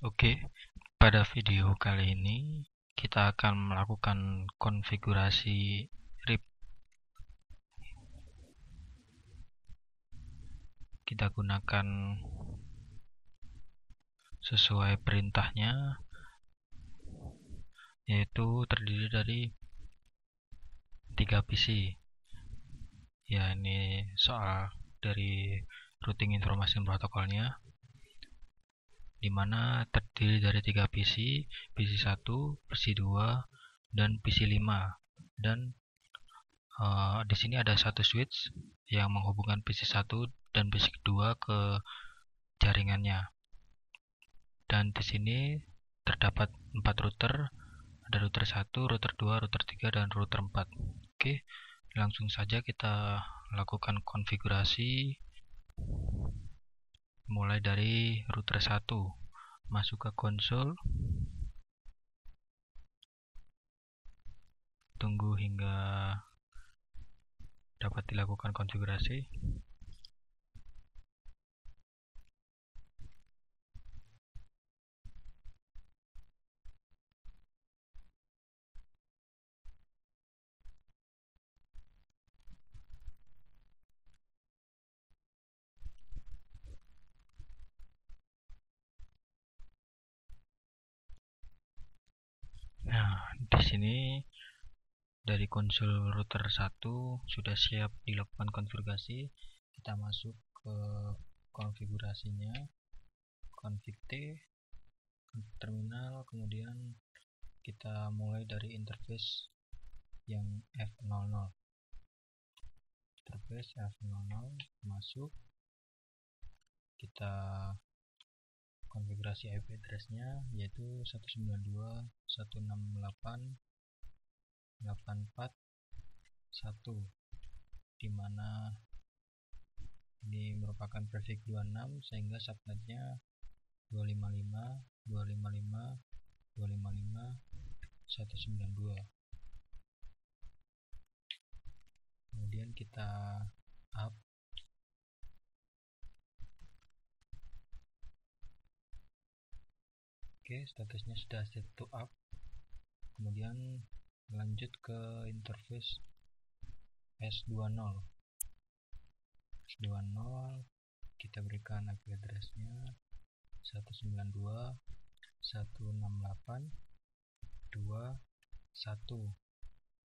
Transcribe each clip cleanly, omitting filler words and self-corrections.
Oke, pada video kali ini kita akan melakukan konfigurasi RIP. Kita gunakan sesuai perintahnya, yaitu terdiri dari 3 PC. Ya, ini soal dari routing information protokolnya, di mana terdiri dari 3 PC, PC 1, PC 2, dan PC 5. Dan di sini ada satu switch yang menghubungkan PC 1 dan PC 2 ke jaringannya. Dan di sini terdapat 4 router, ada router 1, router 2, router 3, dan router 4. Oke, langsung saja kita lakukan konfigurasi. Mulai dari router 1, masuk ke konsol, tunggu hingga dapat dilakukan konfigurasi. Nah, di sini dari konsol router 1 sudah siap dilakukan konfigurasi. Kita masuk ke konfigurasinya, config T, terminal, kemudian kita mulai dari interface yang F00. Interface F00 masuk, kita konfigurasi IP address-nya yaitu 192.168.84.1, dimana ini merupakan prefix 26 sehingga subnetnya 255.255.255.192. Kemudian kita up. Oke, statusnya sudah set to up. Kemudian lanjut ke interface S20. S20 kita berikan IP address-nya 192.168.2.1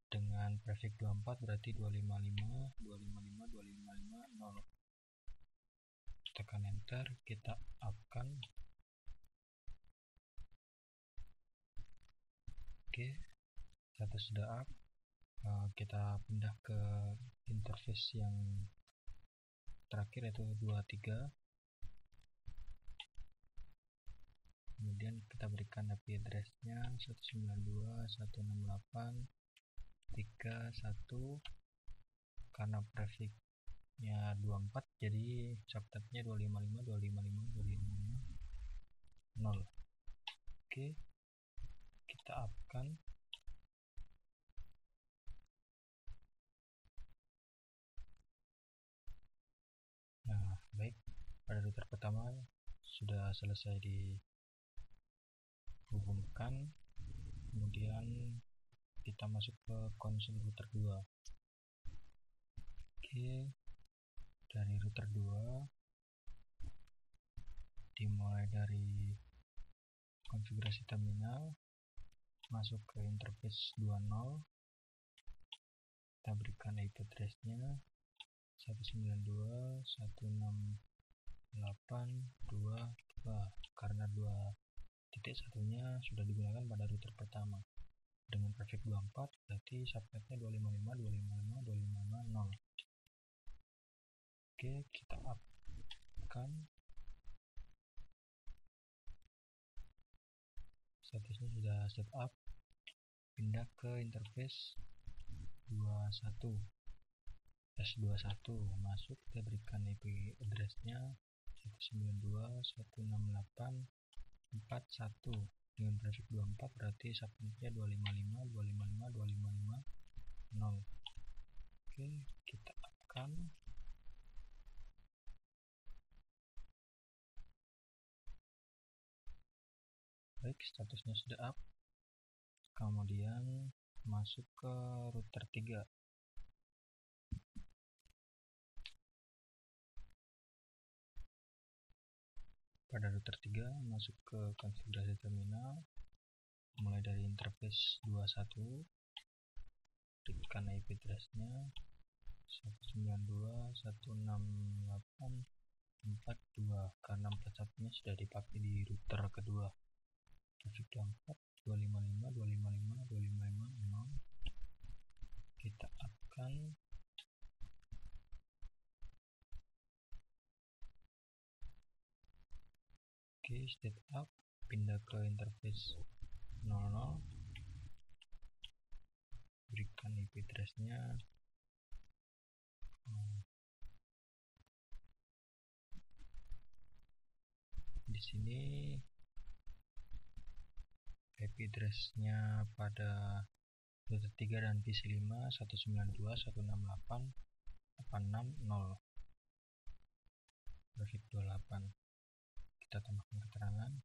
dengan prefix 24, berarti 255.255.255.0. Tekan enter, kita up-kan. Oke, status sudah up. Kita pindah ke interface yang terakhir yaitu 23. Kemudian kita berikan IP address-nya 192.168.3.1. Karena prefix-nya 24, jadi subnetnya 255.255.255.0. Oke, kita up-kan. Nah, baik, pada router pertama sudah selesai dihubungkan. Kemudian kita masuk ke konsol router 2. Oke, dari router 2 dimulai dari konfigurasi terminal, masuk ke interface 20. Kita berikan IP address-nya 192.168.2.2 karena 2.1-nya sudah digunakan pada router pertama. Dengan prefix 24, berarti subnetnya 255.255.255.0. Oke, kita up-kan. Statusnya sudah set up. Pindah ke interface 21. S21 masuk, kita berikan IP address-nya 192.168.4.1 dengan prefix 24, berarti subnetnya 255.255.255.0. Oke, kita up-kan. Baik, statusnya sudah up. Kemudian masuk ke router 3. Pada router 3 masuk ke konfigurasi terminal, mulai dari interface 21, berikan IP address-nya 192.168.42 karena 41-nya sudah dipakai di router kedua. Traffic 24 255.255.255.0. Kita akan state up, pindah ke interface 00, berikan IP address-nya di sini. IP address-nya pada router 3 dan PC5 192.168.860. Traffic 28. Kita tambahkan keterangan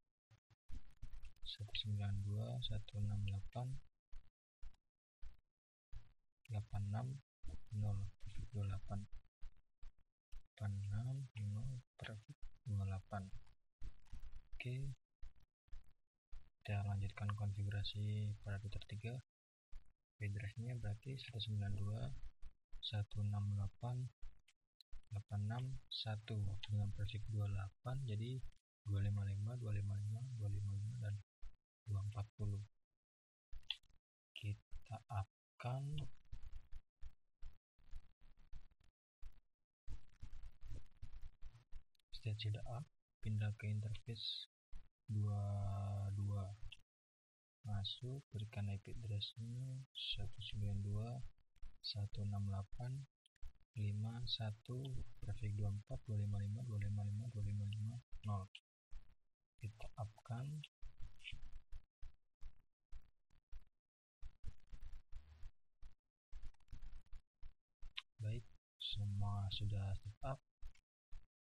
192.168.860 traffic 28. 860 traffic 28. Oke, kita lanjutkan konfigurasi pada router 3. Address-nya berarti 192.168.861 dengan traffic 28, jadi 255, 255, 255 dan 240. Kita akan state sudah up, pindah ke interface 22, masuk, berikan IP address-nya 192.168.51 traffic 24 255 255 255 0. Kita upkan. Baik, semua sudah set up.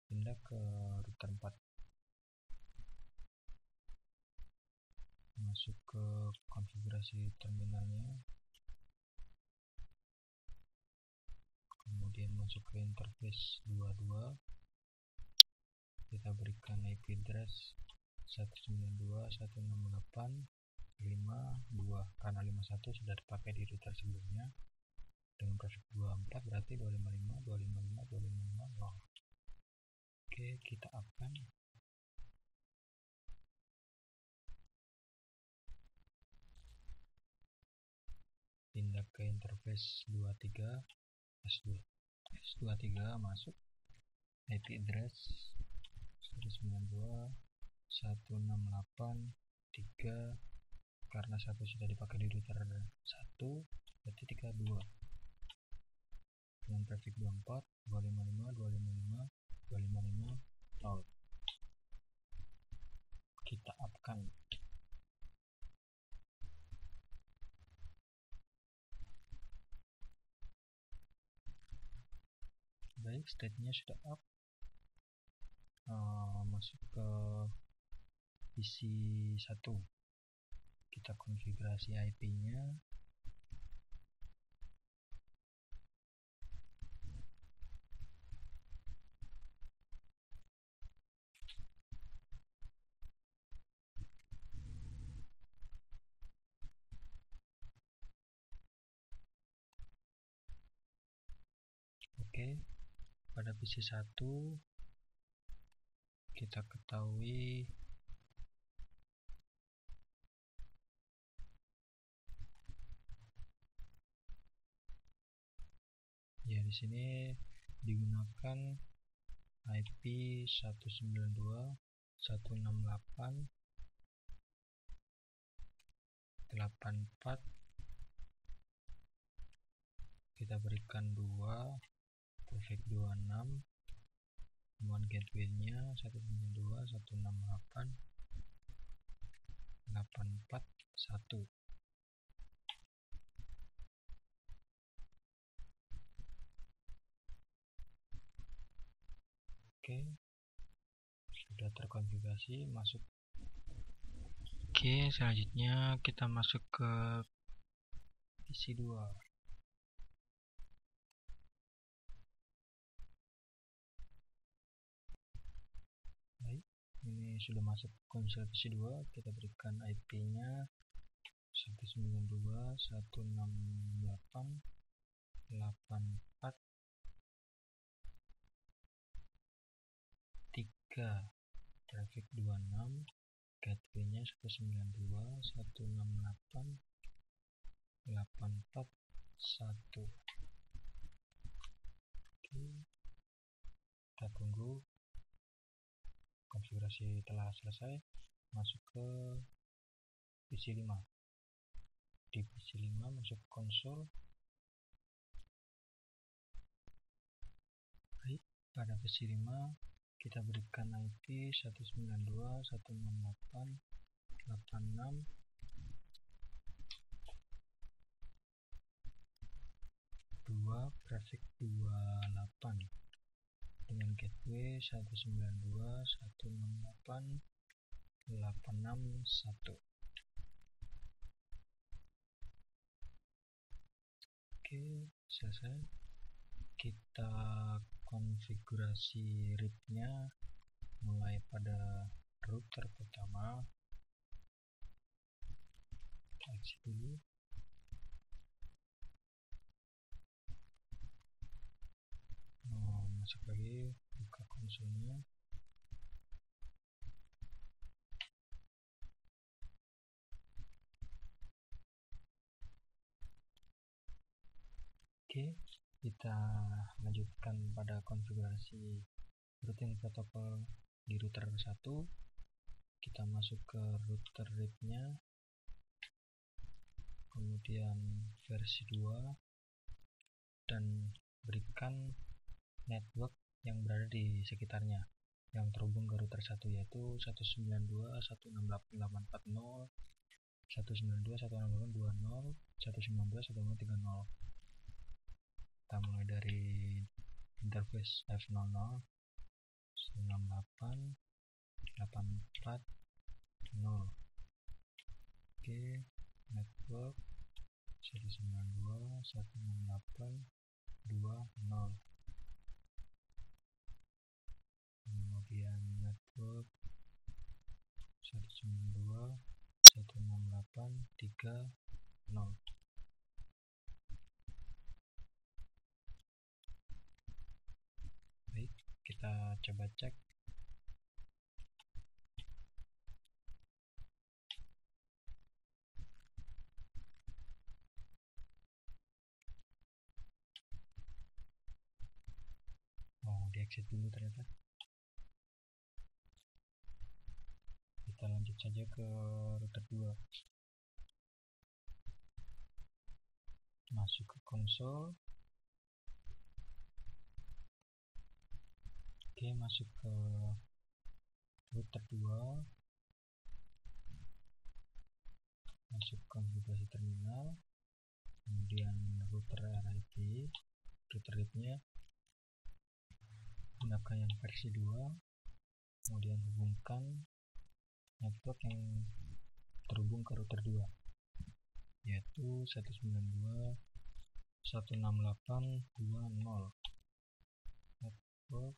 Pindah ke router 4. Masuk ke konfigurasi terminalnya. Kemudian masuk ke interface 22. Kita berikan IP address 192.168.52 karena 51 sudah dipakai di router sebelumnya. Dengan traffic 24 berarti 255 255 255 0. Oke, kita upkan. Pindah ke interface 23 S23, masuk, IP address 192.168.3 karena 1 sudah dipakai di router 1 berarti 32 dengan traffic 24 255 255 255 0. Kita upkan. Baik, state-nya sudah up. Masuk ke PC1. Kita konfigurasi IP-nya. Oke, pada PC1 kita ketahui ya, di sini digunakan IP 192.168.84. Kita berikan 2 traffic 26, kemudian gateway-nya 192.168.841. Oke, sudah terkonfigurasi. Masuk Oke, selanjutnya kita masuk ke PC 2. Baik, ini sudah masuk konsol PC 2. Kita berikan IP-nya 192.168.84.3, traffic 26, gateway-nya 192.168.84.1. Oke, kita tunggu konfigurasi telah selesai. Masuk ke PC 5. Di PC 5 masuk ke konsol. Baik, pada PC 5 kita berikan IP 192.168.86.2 prefix 28 dengan gateway 192.168.861. Oke, selesai. Kita konfigurasi RIP-nya mulai pada router pertama. Kita exit dulu. Masuk lagi, buka konsolnya. Oke, kita lanjutkan pada konfigurasi routing protokol di router 1. Kita masuk ke router RIP-nya, kemudian versi 2, dan berikan network yang berada di sekitarnya yang terhubung ke router 1, yaitu 192.168.840, 192.168.20, 192.168.30. Kita mulai dari interface F00 168.840. Oke, network 192.168.20, kemudian network 192.168.30. Baik, kita coba cek. Di exit dulu ternyata. Kita lanjut saja ke router 2. Masuk ke konsol. Oke, masuk ke router 2. Masuk konfigurasi terminal, kemudian router RIP, router RIP-nya gunakan yang versi 2, kemudian hubungkan network yang terhubung ke router 2, yaitu 192.168.20, network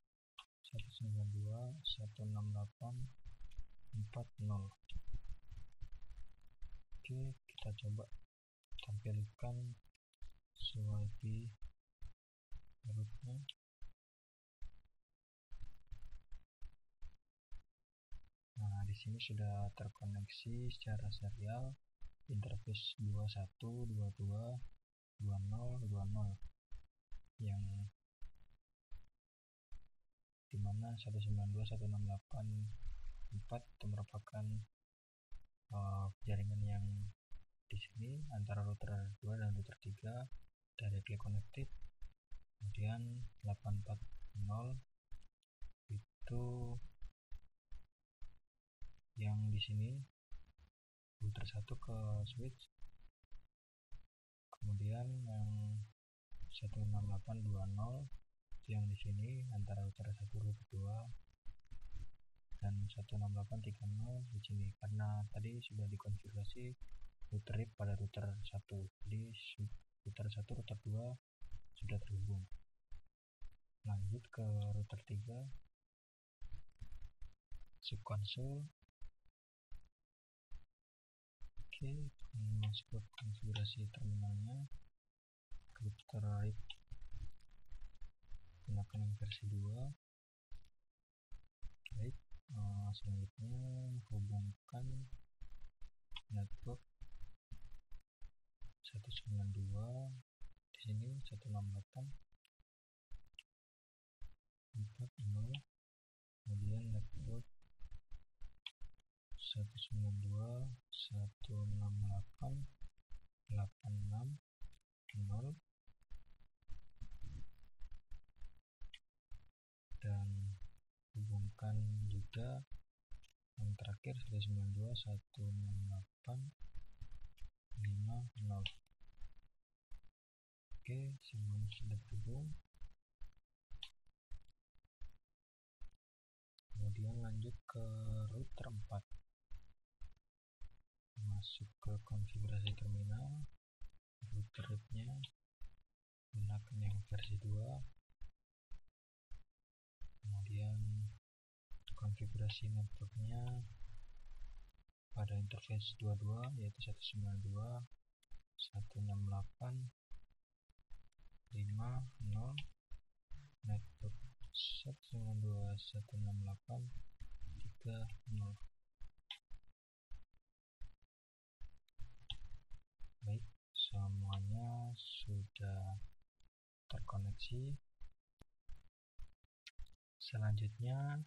192.168.40. Oke, kita coba tampilkan IP rootnya. Nah, di sini sudah terkoneksi secara serial interface 21.22.20.20 yang dimana 192.168.4 itu merupakan jaringan yang di sini antara router 2 dan router 3 directly connected. Kemudian 840 itu yang di sini router 1 ke switch, kemudian yang 168.20 yang di sini antara router 1 router 2, dan 168.30 di sini karena tadi sudah dikonfigurasi router RIP pada router 1. Jadi router 1, router 2 sudah terhubung. Lanjut ke router 3, subkonsol. Oke, masuk ke konfigurasi terminalnya, router RIP gunakan yang versi 2. Baik, selanjutnya hubungkan network 192, di sini 168.40, kemudian network 192.168.86.0, dan hubungkan juga yang terakhir 192.168.50. Oke, semuanya sudah terhubung. Kemudian lanjut ke router 4, masuk ke konfigurasi terminal, router RIP-nya gunakan yang versi 2. Kemudian konfigurasi networknya pada interface 22, yaitu 192.168.50, network 192.168.30. Baik, semuanya sudah terkoneksi. Selanjutnya,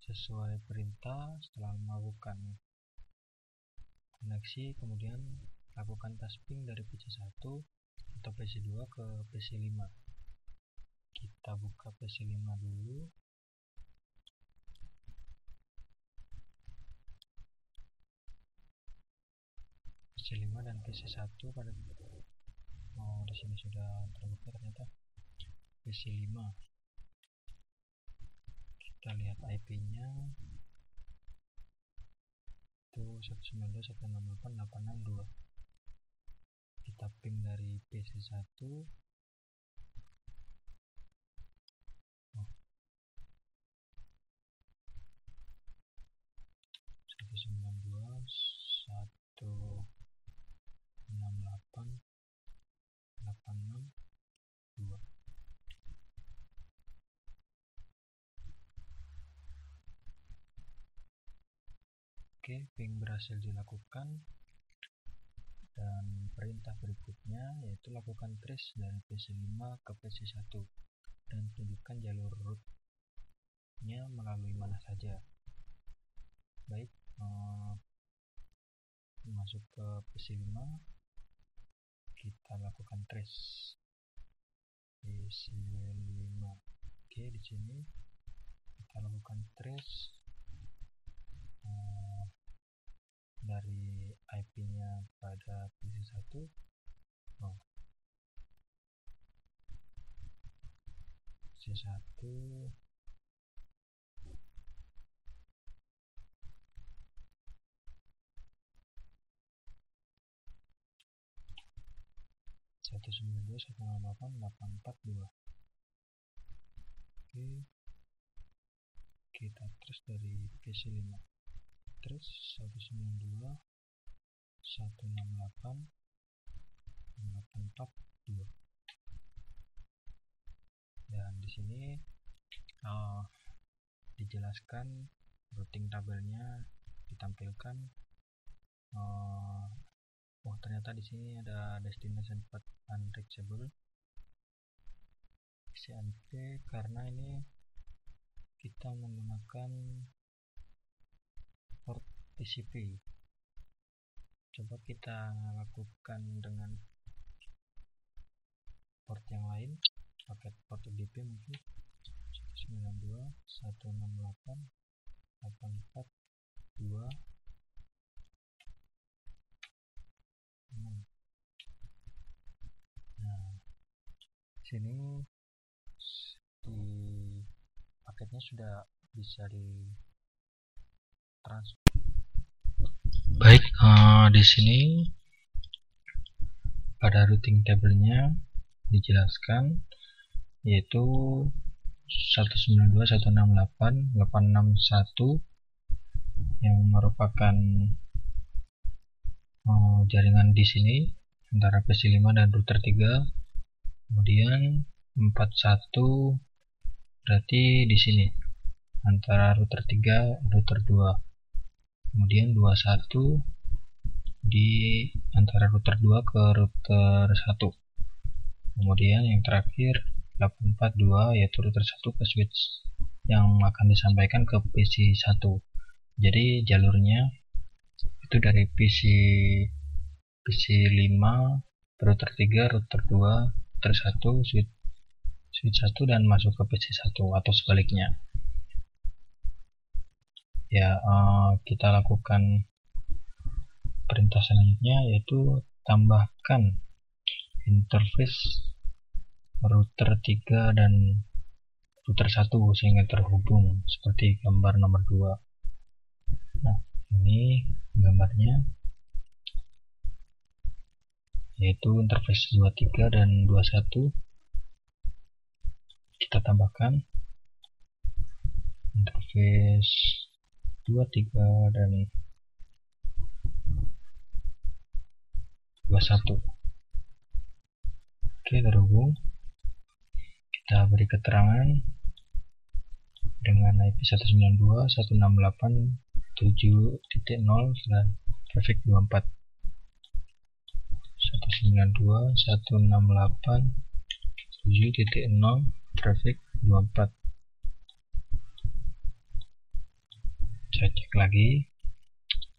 sesuai perintah, setelah melakukan koneksi, kemudian lakukan tasping dari PC1 atau PC2 ke PC5. Kita buka PC5 dulu. PC5 dan PC1 pada di sini sudah terbuka ternyata. PC5, kita lihat IP-nya itu 192.168.86.2. Kita ping dari PC1. Oh, 192.168.86.2. Oke, ping berhasil dilakukan, dan perintah berikutnya yaitu lakukan trace dari PC5 ke PC1 dan tunjukkan jalur root-nya melalui mana saja. Baik, masuk ke PC5, kita lakukan trace PC5. Oke, di sini kita lakukan trace dari IP-nya pada PC1. Oh, PC1 192.168.842. Oke, kita trace dari PC5, trace 192.168.842. Dan di sini dijelaskan routing tabelnya ditampilkan. Oh, ternyata di sini ada destination path unreachable CNP karena ini kita menggunakan port TCP. Coba kita lakukan dengan port yang lain, pakai port UDP mungkin 192.168.842. Nah, sini di paketnya sudah bisa Baik, di sini pada routing table-nya dijelaskan yaitu 192.168.861 yang merupakan jaringan di sini antara PC5 dan router 3. Kemudian 41 berarti di sini antara router 3 router 2. Kemudian 21 di antara router 2 ke router 1. Kemudian yang terakhir 842 yaitu router 1 ke switch yang akan disampaikan ke PC1. Jadi jalurnya itu dari PC5 router 3 router 2 router 1 switch 1 dan masuk ke PC1 atau sebaliknya. Ya, kita lakukan perintah selanjutnya yaitu tambahkan interface router 3 dan router 1 sehingga terhubung seperti gambar nomor 2. Nah, ini gambarnya yaitu interface 23 dan 21. Kita tambahkan interface 23 dan 21. Oke, terhubung. Kita beri keterangan dengan IP 192.168.7.0 dan traffic 24. 192.168.7.0 traffic 24. Saya cek lagi.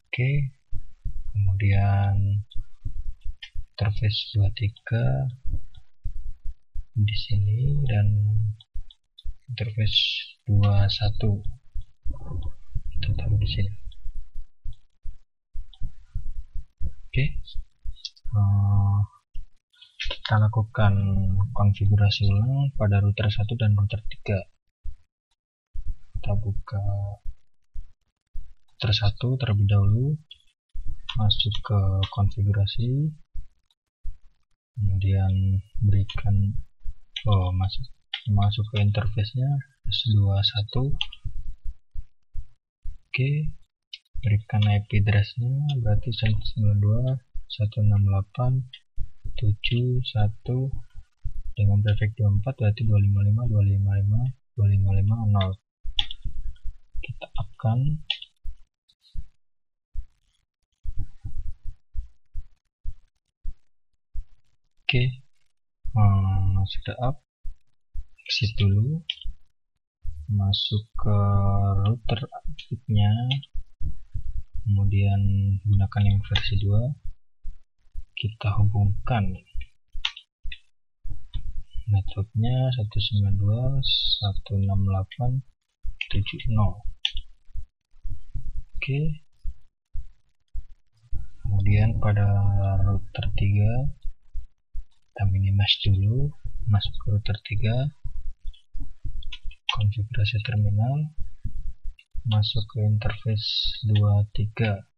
Oke. Kemudian interface 23 di sini dan interface 21 kita taruh di sini. Oke. Kita lakukan konfigurasi ulang pada router 1 dan router 3. Kita buka router 1 terlebih dahulu, masuk ke konfigurasi, kemudian berikan masuk ke interface-nya S21. Oke, berikan IP address-nya berarti 192.168.7.1 dengan prefix 24 berarti 255.255.255.0. Kita up-kan. Oke, sudah up. Exit dulu, masuk ke router aktifnya, kemudian gunakan yang versi 2. Kita hubungkan networknya 192.168.7.0. Oke, kemudian pada router 3 kita minimize dulu, masuk ke router 3, konfigurasi terminal, masuk ke interface 23.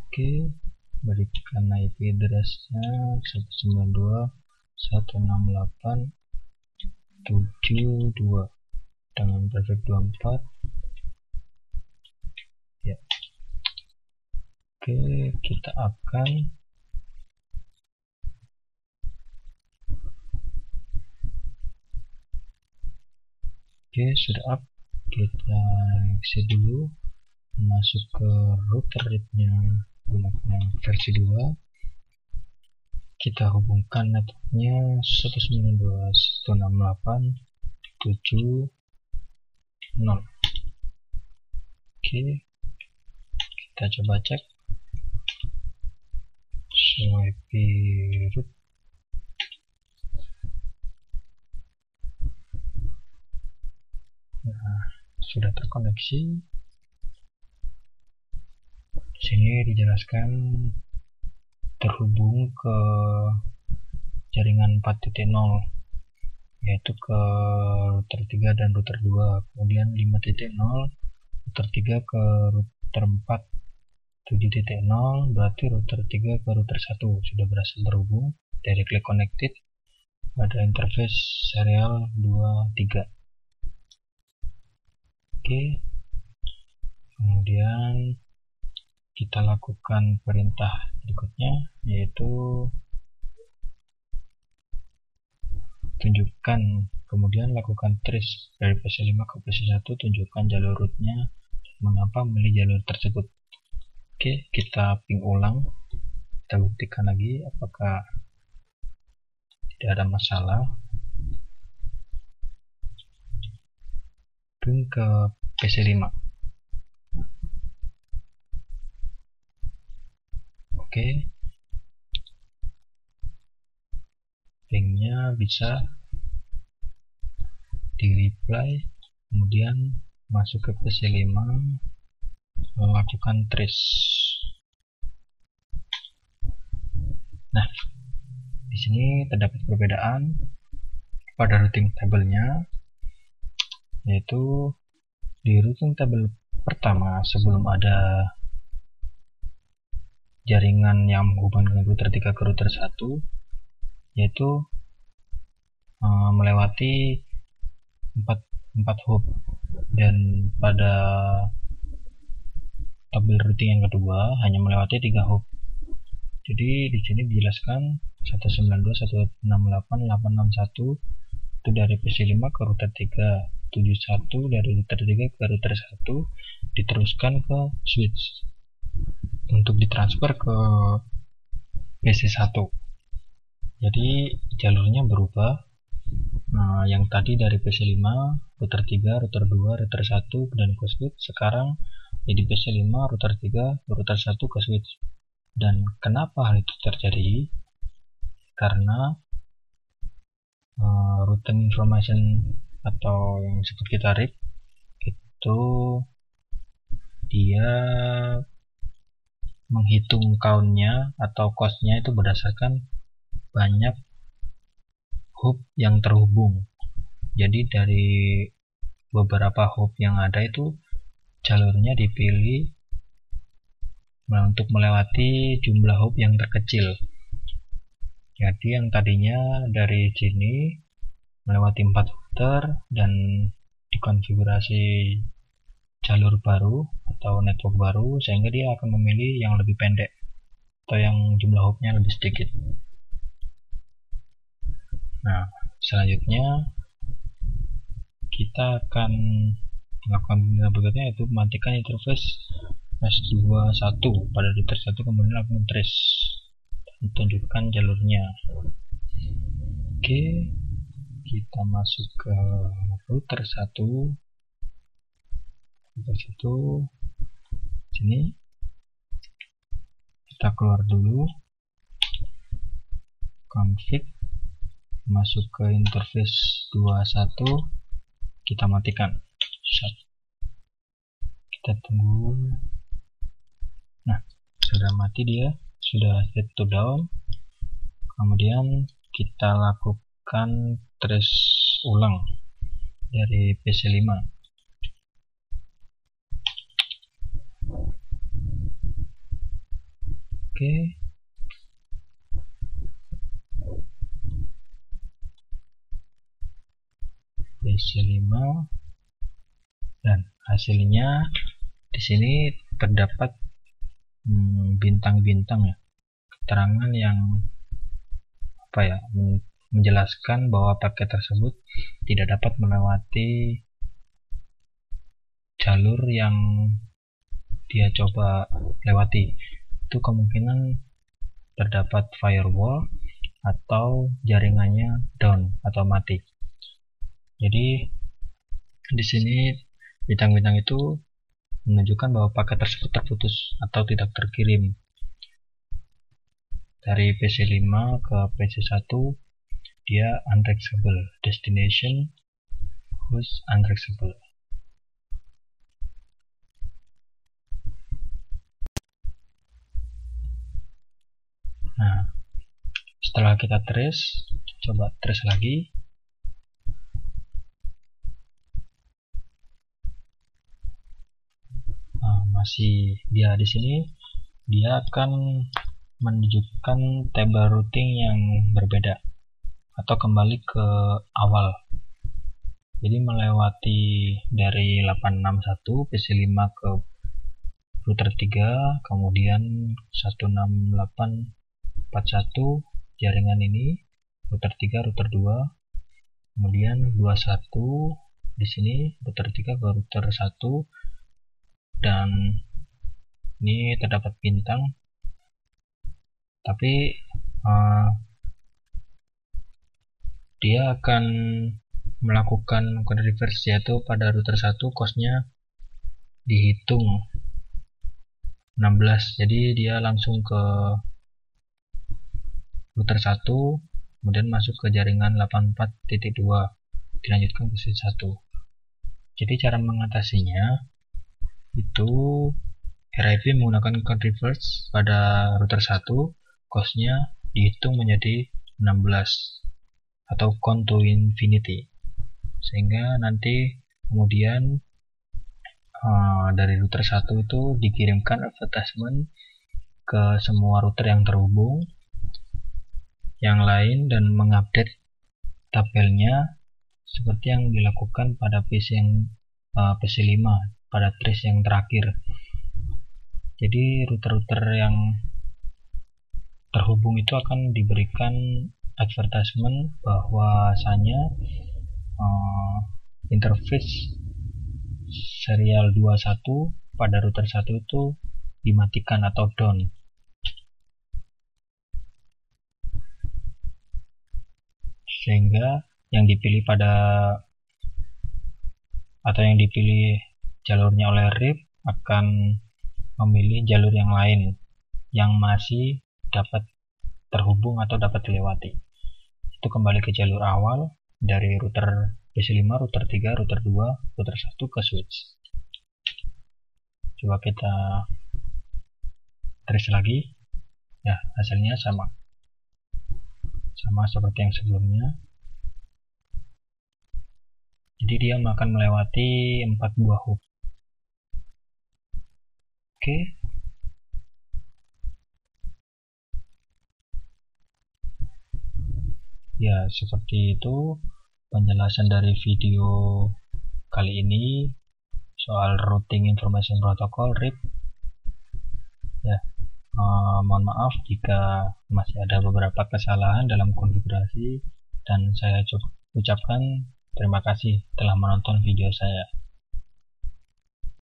Oke, berikan IP address-nya 192.168.7.2 dengan prefix 24. Ya. Oke, kita akan sudah up. Kita exit dulu, masuk ke router nya gunakan versi 2. Kita hubungkan networknya 192.168.7.0. Oke, kita coba cek semua IP root. Nah, sudah terkoneksi. Di sini dijelaskan terhubung ke jaringan 4.0 yaitu ke router 3 dan router 2. Kemudian 5.0 router 3 ke router 4 7.0, berarti router 3 ke router 1 sudah berhasil terhubung dari klik connected pada interface serial 23. Oke, kemudian kita lakukan perintah berikutnya, yaitu tunjukkan, kemudian lakukan trace dari PC5 ke PC1, tunjukkan jalur rootnya, mengapa memilih jalur tersebut. Oke, kita ping ulang, kita buktikan lagi apakah tidak ada masalah. Ping ke PC5. Oke, pingnya bisa di reply, kemudian masuk ke PC5, melakukan trace. Nah, di sini terdapat perbedaan pada routing table-nya, yaitu di routing table pertama sebelum ada jaringan yang menghubungkan router 3 ke router 1, yaitu melewati 4 hop, dan pada tabel routing yang kedua hanya melewati 3 hop. Jadi di sini dijelaskan 192.168.861 itu dari PC5 ke router 3, 71 dari router 3 ke router 1 diteruskan ke switch untuk ditransfer ke PC1. Jadi jalurnya berubah. Nah, yang tadi dari PC5, router 3, router 2, router 1 dan ke switch, sekarang jadi PC5, router 3, router 1 ke switch. Dan kenapa hal itu terjadi? Karena routing information atau yang disebut kita RIP itu dia menghitung count-nya atau cost-nya itu berdasarkan banyak hop yang terhubung. Jadi dari beberapa hop yang ada itu jalurnya dipilih untuk melewati jumlah hop yang terkecil. Jadi yang tadinya dari sini melewati 4 router dan dikonfigurasi jalur baru atau network baru, sehingga dia akan memilih yang lebih pendek atau yang jumlah hopnya lebih sedikit. Nah, selanjutnya kita akan melakukan berikutnya, yaitu mematikan interface S21 pada router 1, kemudian lakukan trace dan tunjukkan jalurnya. Oke, kita masuk ke router 1. Sini kita keluar dulu, config, masuk ke interface 21, kita matikan. Kita tunggu. Nah, sudah mati, dia sudah set to down. Kemudian kita lakukan trace ulang dari PC5. Oke, PC5, dan hasilnya di sini terdapat bintang-bintang ya, keterangan yang menjelaskan bahwa paket tersebut tidak dapat melewati jalur yang dia coba lewati. Itu kemungkinan terdapat firewall atau jaringannya down atau mati. Jadi di sini bintang-bintang itu menunjukkan bahwa paket tersebut terputus atau tidak terkirim dari PC5 ke PC1. Dia unreachable, destination host unreachable. Nah, setelah kita trace, coba trace lagi. informasi dia di sini, dia akan menunjukkan table routing yang berbeda atau kembali ke awal. Jadi melewati dari 861 PC5 ke router 3, kemudian 16841 jaringan ini router 3, router 2, kemudian 21 di sini router 3 ke router 1, dan ini terdapat bintang, tapi dia akan melakukan code reverse, yaitu pada router 1 costnya dihitung 16, jadi dia langsung ke router 1, kemudian masuk ke jaringan 84.2, dilanjutkan ke sesi 1. Jadi cara mengatasinya itu RIP menggunakan code reverse pada router 1, costnya dihitung menjadi 16 atau count to infinity, sehingga nanti kemudian dari router 1 itu dikirimkan advertisement ke semua router yang terhubung yang lain dan mengupdate tabelnya seperti yang dilakukan pada PC5 pada trace yang terakhir. Jadi router-router yang terhubung itu akan diberikan advertisement bahwasanya interface serial 21 pada router 1 itu dimatikan atau down. Sehingga yang dipilih jalurnya oleh RIP akan memilih jalur yang lain yang masih dapat terhubung atau dapat dilewati. Itu kembali ke jalur awal dari router PC5, router 3, router 2, router 1 ke switch. Coba kita trace lagi. Ya, hasilnya sama seperti yang sebelumnya. Jadi dia akan melewati 4 buah hop. Oke. Ya, seperti itu penjelasan dari video kali ini soal routing information protocol RIP. Ya, mohon maaf jika masih ada beberapa kesalahan dalam konfigurasi, dan saya ucapkan terima kasih telah menonton video saya.